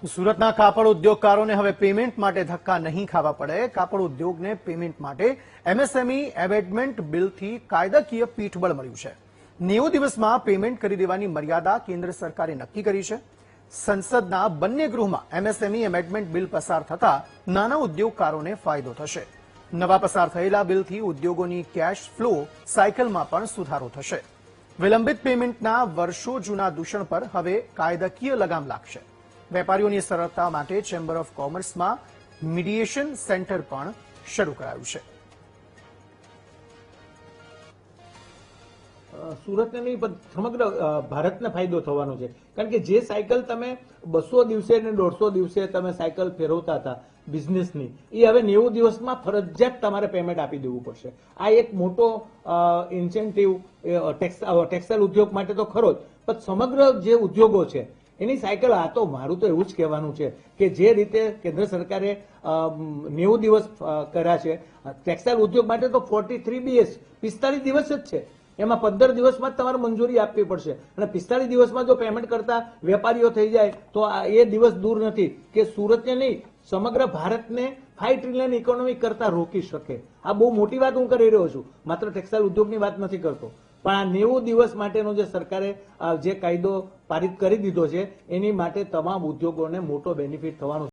સુરતના કાપડ ઉદ્યોગકારોને હવે પેમેન્ટ માટે ધક્કા નહીં ખાવા પડે. કાપડ ઉદ્યોગને પેમેન્ટ માટે એમએસએમઈ એબેટમેન્ટ બિલથી કાયદાકીય પીઠબળ મળ્યું છે. 90 દિવસમાં પેમેન્ટ કરી દેવાની મર્યાદા કેન્દ્ર સરકારે નક્કી કરી છે. સંસદના બંને ગૃહમાં એમએસએમઈ એમેન્ડમેન્ટ બિલ પસાર થતા નાના ઉદ્યોગકારોને ફાયદો થશે. નવા પસાર થયેલા બિલથી ઉદ્યોગોની કેશ ફ્લો સાયકલમાં પણ સુધારો થશે. વિલંબિત પેમેન્ટના વર્ષો જૂના દૂષણ પર હવે કાયદાકીય લગામ લાગશે. વેપારીઓની સરળતા માટે ચેમ્બર ઓફ કોમર્સમાં મીડિયેશન સેન્ટર પણ શરૂ કરાયું છે. સુરતને નહીં પણ સમગ્ર ભારતને ફાયદો થવાનો છે. કારણ કે જે સાયકલ તમે 200 દિવસે અને 150 દિવસે તમે સાયકલ ફેરવતા હતા બિઝનેસની, એ હવે 90 દિવસમાં ફરજિયાત તમારે પેમેન્ટ આપી દેવું પડશે. આ એક મોટો ઇન્સેન્ટિવ ટેક્સટાઇલ ઉદ્યોગ માટે તો ખરો જ, પણ સમગ્ર જે ઉદ્યોગો છે એની સાયકલ, આ તો મારું તો એવું જ કહેવાનું છે કે જે રીતે કેન્દ્ર સરકારે 90 દિવસ કર્યા છે ટેક્સટાઇલ ઉદ્યોગ માટે, તો 43 BS 45 દિવસ જ છે. એમાં 15 દિવસમાં જ તમારે મંજૂરી આપવી પડશે અને 45 દિવસમાં જો પેમેન્ટ કરતા વેપારીઓ થઈ જાય તો એ દિવસ દૂર નથી કે સુરતને નહીં સમગ્ર ભારતને 5 ટ્રિલિયન ઇકોનોમી કરતા રોકી શકે. આ બહુ મોટી વાત હું કરી રહ્યો છું, માત્ર ટેક્સટાઇલ ઉદ્યોગની વાત નથી કરતો. પણ આ 90 દિવસ માટેનો જે સરકારે જે કાયદો પારિત કરી દીધો છે એની માટે તમામ ઉદ્યોગોને મોટો બેનિફિટ થવાનો